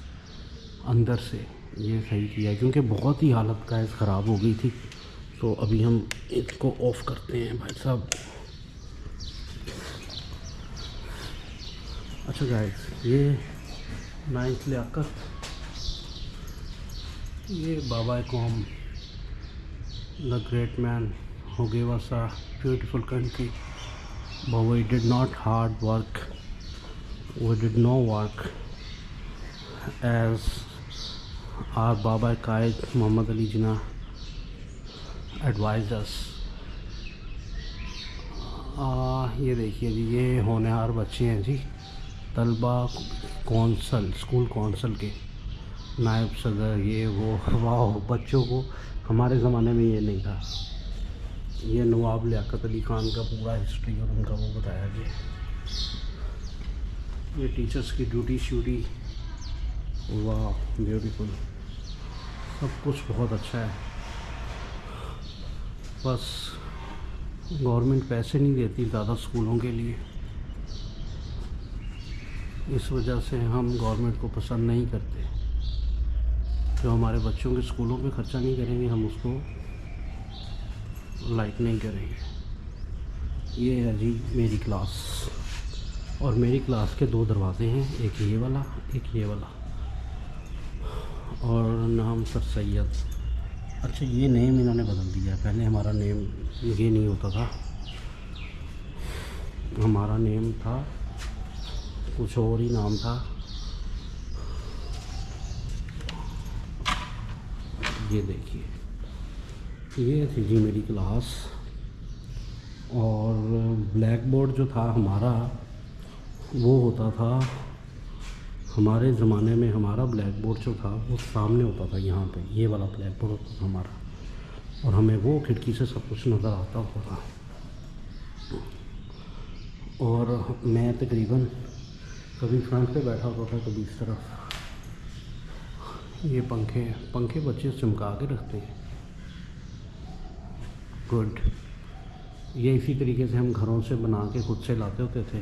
अंदर से ये सही किया है, क्योंकि बहुत ही हालत गैस ख़राब हो गई थी। तो अभी हम इसको ऑफ़ करते हैं भाई साहब। अच्छा गाइस, ये 9th लियाकत, ये बाबा कौम, the great man who gave us a beautiful country, but we did not hard work, we did no work as our Baba Qaid Muhammad Ali Jinnah advised us. ये देखिए जी, ये होनहार बच्चे हैं जी, तलबा कौंसल, स्कूल कौंसल के नायब सदर, ये वो। वाह, बच्चों को हमारे ज़माने में ये नहीं था। ये नवाब लियाकत अली ख़ान का पूरा हिस्ट्री और उनका वो बताया जी। ये टीचर्स की ड्यूटी श्यूटी, वाह ब्यूटीफुल, सब कुछ बहुत अच्छा है। बस गवर्नमेंट पैसे नहीं देती ज़्यादा स्कूलों के लिए, इस वजह से हम गवर्नमेंट को पसंद नहीं करते। जो हमारे बच्चों के स्कूलों पे ख़र्चा नहीं करेंगे, हम उसको लाइक नहीं करेंगे। ये है जी मेरी क्लास, और मेरी क्लास के 2 दरवाजे हैं, एक ये वाला, एक ये वाला, और नाम सर सैयद। अच्छा, ये नेम इन्होंने बदल दिया है, पहले हमारा नेम ये नहीं होता था, हमारा नेम था कुछ और ही नाम था। ये देखिए, ये थी जी मेरी क्लास, और ब्लैक बोर्ड जो था हमारा, वो होता था हमारे ज़माने में, हमारा ब्लैक बोर्ड जो था वो सामने होता था, यहाँ पे ये वाला ब्लैक बोर्ड होता था हमारा, और हमें वो खिड़की से सब कुछ नज़र आता होता था। और मैं तकरीबन कभी फ्रंट पे बैठा होता था, कभी इस तरफ। ये पंखे बच्चे चमका के रखते हैं, गुड। ये इसी तरीके से हम घरों से बना के खुद से लाते होते थे,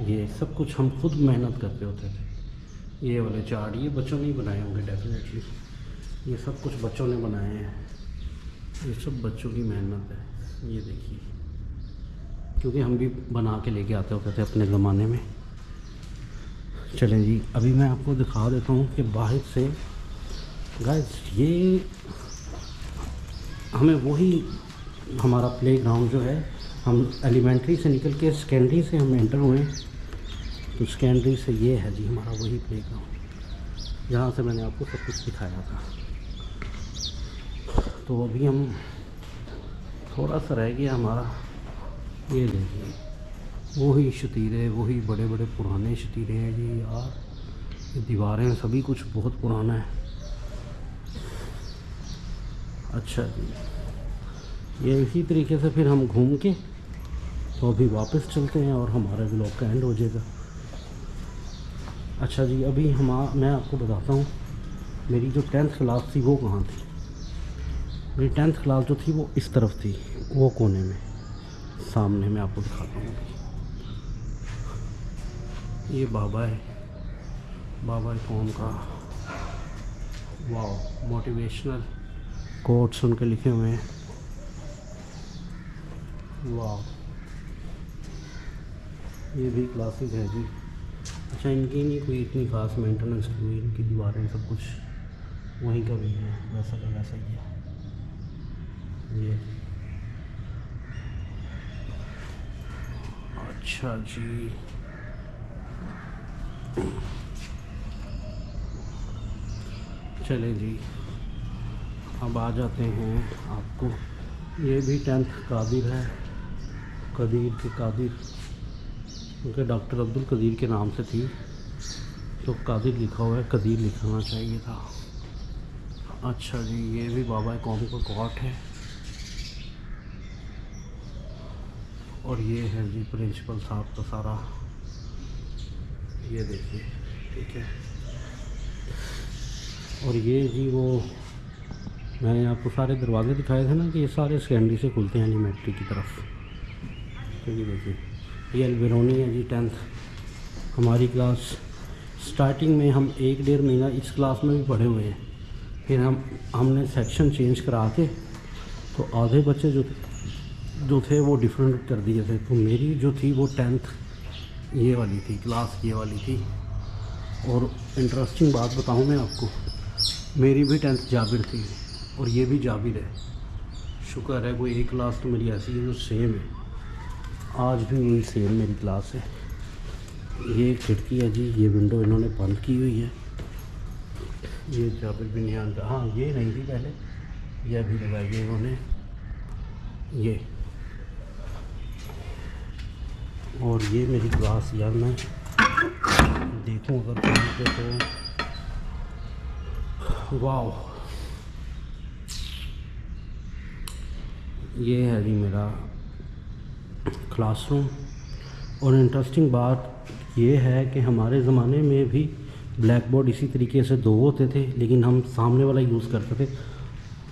ये सब कुछ हम खुद मेहनत करते होते थे। ये वाले चार्ट ये बच्चों ने ही बनाए होंगे डेफिनेटली, ये सब कुछ बच्चों ने बनाए हैं, ये सब बच्चों की मेहनत है। ये देखिए, क्योंकि हम भी बना के लेके आते होते थे अपने ज़माने में। चलें जी, अभी मैं आपको दिखा देता हूँ कि बाहर से गाइस, ये हमें वही हमारा प्लेग्राउंड जो है, हम एलिमेंट्री से निकल के सेकेंडरी से हम एंटर हुए, तो सेकेंडरी से ये है जी हमारा वही प्लेग्राउंड जहाँ से मैंने आपको सब कुछ दिखाया था। तो अभी हम थोड़ा सा रह गया हमारा, ये देखिए वही शतीरे, वही बड़े बड़े पुराने शतीरे हैं जी यार, ये दीवारें सभी कुछ बहुत पुराना है। अच्छा जी, ये इसी तरीके से फिर हम घूम के तो अभी वापस चलते हैं और हमारा व्लॉग का एंड हो जाएगा। अच्छा जी, अभी मैं आपको बताता हूँ मेरी जो 10th क्लास थी वो कहाँ थी। मेरी 10th क्लास जो थी वो इस तरफ थी, वो कोने में सामने, मैं आपको दिखाता हूँ। ये बाबा है, बाबा कौम का, वाह, मोटिवेशनल कोट्स उनके लिखे हुए हैं, वाह। ये भी क्लासेस है जी। अच्छा, इनकी नहीं कोई इतनी खास मेंटेनेंस की हुई, इनकी दीवारें सब कुछ वहीं का भी है, वैसा का वैसा ही है। ये अच्छा जी, चले जी, अब आ जाते हैं आपको। ये भी 10th कादिर है, कदीर के कादिर, क्योंकि डॉक्टर अब्दुल कदीर के नाम से थी तो कादिर लिखा हुआ है, कदीर लिखना चाहिए था। अच्छा जी, ये भी बाबा कौम का कोट है, और ये है जी प्रिंसिपल साहब का सारा, ये देखिए, ठीक है। और ये जी वो मैंने आपको सारे दरवाजे दिखाए थे ना कि ये सारे सेकेंडरी से खुलते हैं एलिमेंट्री की तरफ। तो ये देखिए, ये अलबेरोनी है जी 10th हमारी क्लास। स्टार्टिंग में हम 1-1.5 महीना इस क्लास में भी पढ़े हुए हैं, फिर हमने सेक्शन चेंज करा के तो आधे बच्चे जो थे वो डिफरेंट कर दिए थे। तो मेरी जो थी वो 10th ये वाली थी, क्लास ये वाली थी। और इंटरेस्टिंग बात बताऊं मैं आपको, मेरी भी 10th जाबिर थी और ये भी जाबिर है। शुक्र है कोई एक क्लास तो मेरी ऐसी है जो सेम है, आज भी वही सेम मेरी क्लास है। ये खिड़की है जी, ये विंडो इन्होंने बंद की हुई है। ये जाबिर बिन नियान का, हाँ ये नहीं थी पहले, ये अभी लगाई है इन्होंने ये। और ये मेरी क्लास, यार मैं देखूं अगर कहीं पे तो वाह, ये है जी मेरा क्लासरूम। और इंटरेस्टिंग बात ये है कि हमारे ज़माने में भी ब्लैक बोर्ड इसी तरीके से 2 होते थे, लेकिन हम सामने वाला यूज़ करते थे।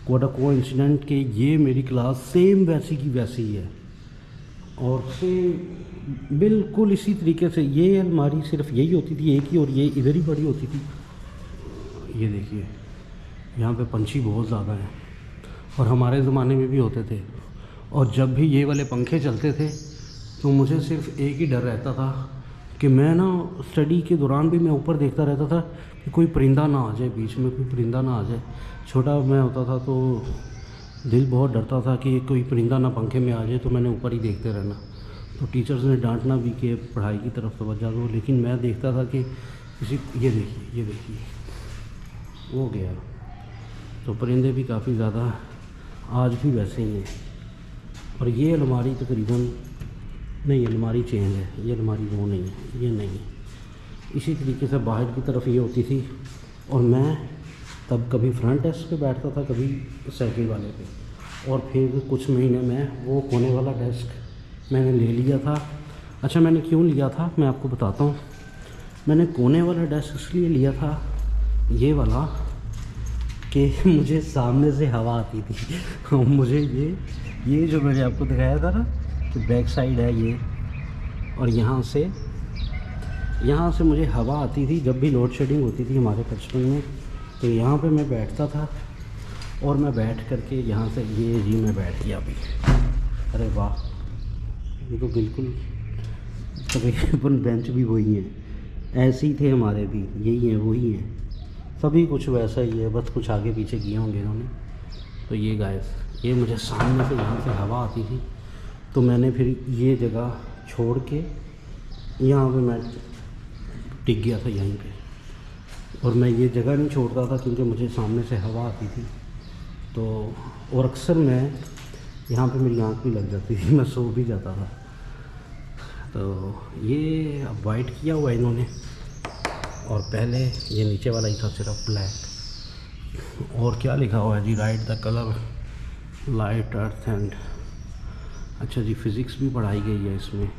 व्हाट अ कोइंसिडेंट कि ये मेरी क्लास सेम वैसी की वैसी ही है और सेम बिल्कुल इसी तरीके से। ये अलमारी सिर्फ यही होती थी एक ही, और ये इधर ही पड़ी होती थी। ये देखिए, यहाँ पे पंछी बहुत ज़्यादा हैं और हमारे ज़माने में भी होते थे। और जब भी ये वाले पंखे चलते थे तो मुझे सिर्फ एक ही डर रहता था कि मैं ना स्टडी के दौरान भी मैं ऊपर देखता रहता था कि कोई परिंदा ना आ जाए, बीच में कोई परिंदा ना आ जाए। छोटा मैं होता था तो दिल बहुत डरता था कि कोई परिंदा ना पंखे में आ जाए, तो मैंने ऊपर ही देखते रहना। तो टीचर्स ने डांटना भी कि पढ़ाई की तरफ तवज्जो दो, लेकिन मैं देखता था कि किसी, ये देखिए वो गया। तो परिंदे भी काफ़ी ज़्यादा आज भी वैसे ही हैं। और ये अलमारी तकरीबन नहीं, अलमारी चेंज है, ये अलमारी वो नहीं है, ये नहीं है। इसी तरीके से बाहर की तरफ ये होती थी और मैं तब कभी फ्रंट डेस्क पे बैठता था, कभी सेकंड वाले पे। और फिर कुछ महीने में वो कोने वाला डेस्क मैंने ले लिया था। अच्छा, मैंने क्यों लिया था मैं आपको बताता हूँ। मैंने कोने वाला डेस्क इसलिए लिया था, ये वाला, कि मुझे सामने से हवा आती थी और मुझे ये जो मैंने आपको दिखाया था ना कि बैक साइड है ये, और यहाँ से मुझे हवा आती थी जब भी लोड शेडिंग होती थी हमारे बचपन में। तो यहाँ पे मैं बैठता था और मैं बैठ करके यहाँ से ये जी मैं बैठ गया अभी। अरे वाह, ये तो बिल्कुल तकरीबन बेंच भी वही है, ऐसे ही थे हमारे भी, यही हैं वही हैं, सभी कुछ वैसा ही है, बस कुछ आगे पीछे किए होंगे इन्होंने। तो ये गाइस, ये मुझे सामने से यहाँ से हवा आती थी, तो मैंने फिर ये जगह छोड़ के यहाँ पे मैं टिक गया था यहीं पे। और मैं ये जगह नहीं छोड़ता था क्योंकि मुझे सामने से हवा आती थी। तो और अक्सर मैं यहाँ पे मेरी आँख भी लग जाती थी, मैं सो भी जाता था। तो ये अब वाइट किया हुआ इन्होंने, और पहले ये नीचे वाला ही था सिर्फ ब्लैक। और क्या लिखा हुआ है जी, write the colour light earth and, अच्छा जी फिज़िक्स भी पढ़ाई गई है इसमें।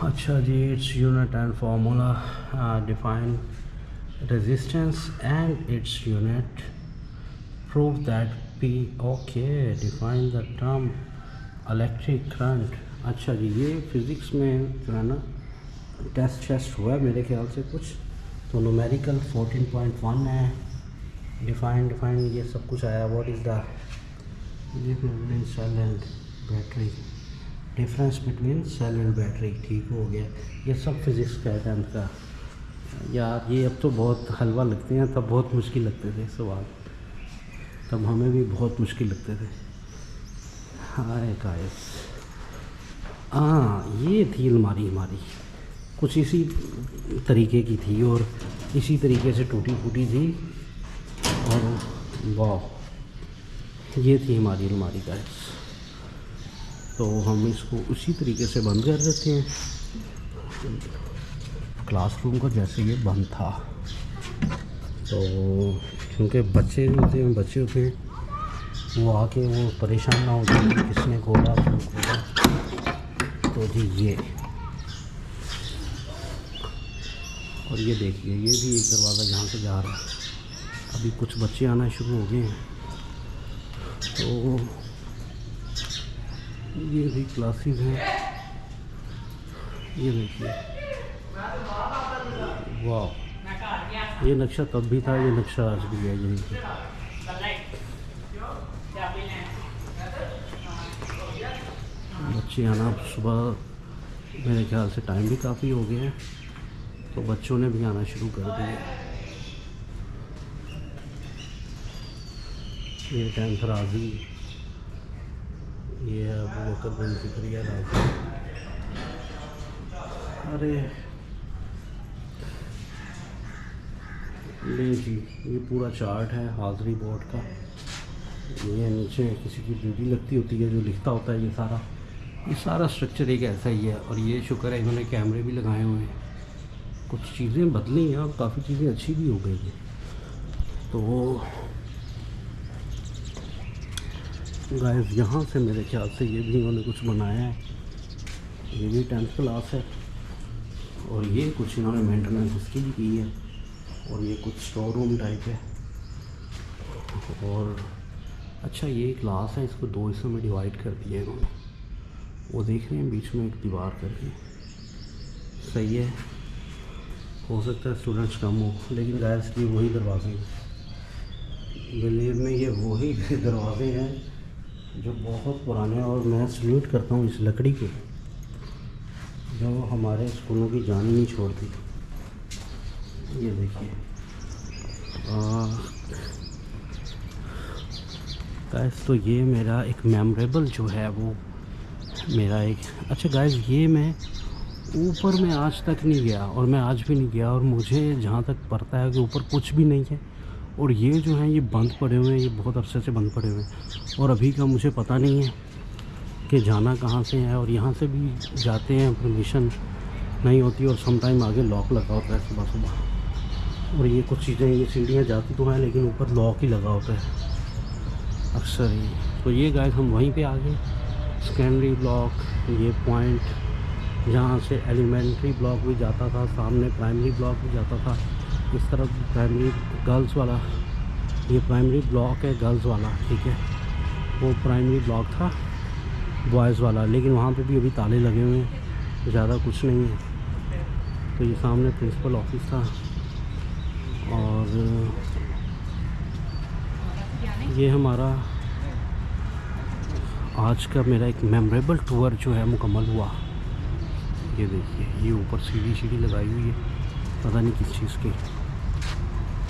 अच्छा जी, its unit and formula, define resistance and its unit, prove that P, okay, define the term electric current. अच्छा जी, ये फिज़िक्स में जो है ना टेस्ट हुआ है मेरे ख्याल से कुछ, तो न्यूमेरिकल 14.1 है। डिफाइन ये सब कुछ आया। What is the difference cell and battery, difference between cell and battery, ठीक हो गया। ये सब फिज़िक्स का है 10th का। यार ये अब तो बहुत हलवा लगते हैं, तब बहुत मुश्किल लगते थे सवाल, तब हमें भी बहुत मुश्किल लगते थे। हाय गाइस, हाँ ये थी अलमारी हमारी, कुछ इसी तरीके की थी और इसी तरीके से टूटी फूटी थी। और वाह, ये थी हमारी अलमारी गाइस। तो हम इसको उसी तरीके से बंद कर देते हैं, क्लासरूम को जैसे ये बंद था। तो क्योंकि बच्चे होते हैं वो आके वो परेशान ना हो जाए कि किसने खोला क्यों खोला। तो जी ये, और ये देखिए ये भी एक दरवाज़ा जहाँ से जा रहा है। अभी कुछ बच्चे आना शुरू हो गए हैं, तो ये भी क्लासेस हैं। ये देखिए, वाह, ये नक्शा तब भी था, ये नक्शा आज भी है यहीं पे। बच्चे आना सुबह, मेरे ख्याल से टाइम भी काफ़ी हो गया है, तो बच्चों ने भी आना शुरू कर दिया। ये 10th राजी, ये है अबू बकर बिन ज़करिया राजी। अरे ले जी, ये पूरा चार्ट है हाज़री बोर्ड का। ये नीचे किसी की ड्यूटी लगती होती है जो लिखता होता है, ये सारा स्ट्रक्चर एक ऐसा ही है। और ये शुक्र है इन्होंने कैमरे भी लगाए हुए हैं, कुछ चीज़ें बदली हैं और काफ़ी चीज़ें अच्छी भी हो गई हैं। तो गाइस यहाँ से मेरे ख्याल से ये भी इन्होंने कुछ बनाया है, ये भी 10th क्लास है। और ये कुछ इन्होंने मेंटेनेंस उसकी भी की है, और ये कुछ स्टोर रूम टाइप है। और अच्छा, ये क्लास है, इसको 2 हिस्सों में डिवाइड कर दिया इन्होंने। वो देख रहे हैं बीच में एक दीवार करके, सही है। हो सकता है स्टूडेंट्स कम हो, लेकिन गाइस ये वही दरवाजे हैं, बिलीव में ये वही दरवाजे हैं जो बहुत पुराने हैं। और मैं सल्यूट करता हूँ इस लकड़ी को, जो हमारे स्कूलों की जान ही नहीं छोड़ती। ये देखिए गाइस, तो ये मेरा एक मेमोरेबल जो है वो मेरा एक, अच्छा गाइस, ये मैं ऊपर में आज तक नहीं गया और मैं आज भी नहीं गया, और मुझे जहाँ तक पता है कि ऊपर कुछ भी नहीं है। और ये जो हैं ये बंद पड़े हुए हैं, ये बहुत अरसे से बंद पड़े हुए हैं, और अभी का मुझे पता नहीं है कि जाना कहाँ से है। और यहाँ से भी जाते हैं, परमिशन नहीं होती, और समटाइम आगे लॉक लगा होता है सुबह सुबह। और ये कुछ चीज़ें, ये सीढ़ियाँ जाती तो हैं लेकिन ऊपर लॉक ही लगा होता है अक्सर ही। तो ये गाइस हम वहीं पे आ गए, सेकेंडरी ब्लॉक, ये पॉइंट जहाँ से एलिमेंट्री ब्लॉक भी जाता था, सामने प्राइमरी ब्लॉक भी जाता था, इस तरफ प्राइमरी गर्ल्स वाला, ये प्राइमरी ब्लॉक है गर्ल्स वाला, ठीक है। वो प्राइमरी ब्लॉक था बॉयज़ वाला, लेकिन वहाँ पे भी अभी ताले लगे हुए हैं, ज़्यादा कुछ नहीं है। तो ये सामने प्रिंसिपल ऑफिस था, और ये हमारा आज का मेरा एक मेमोरेबल टूर जो है मुकम्मल हुआ। ये देखिए, ये ऊपर सीढ़ी लगाई हुई है, पता नहीं किस चीज़ की।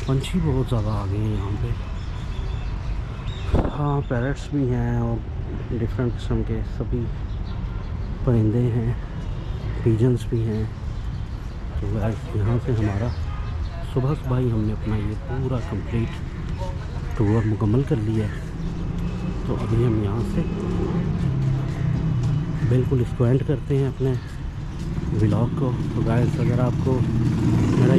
पंछी बहुत ज़्यादा आ गए हैं यहाँ पे। हाँ, पैरट्स भी हैं और डिफरेंट किस्म के सभी परिंदे हैं, पिजन्स भी हैं। तो यहाँ से हमारा सुबह ही हमने अपना ये पूरा कंप्लीट टूर मुकम्मल कर लिया है। तो अभी हम यहाँ से बिल्कुल इसको एंड करते हैं अपने व्लॉग को। तो गाइस, अगर आपको मेरा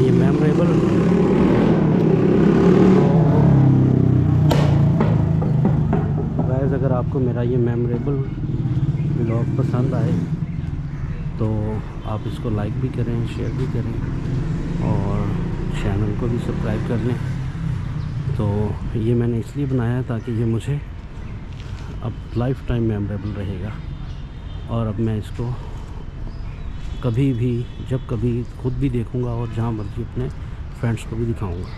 ये मेमोरेबल व्लॉग पसंद आए तो आप इसको लाइक भी करें, शेयर भी करें, और चैनल को भी सब्सक्राइब कर लें। तो ये मैंने इसलिए बनाया ताकि ये मुझे अब लाइफ टाइम मेमोरेबल रहेगा, और अब मैं इसको कभी भी, जब कभी खुद भी देखूंगा और जहाँ मर्जी अपने फ्रेंड्स को भी दिखाऊंगा।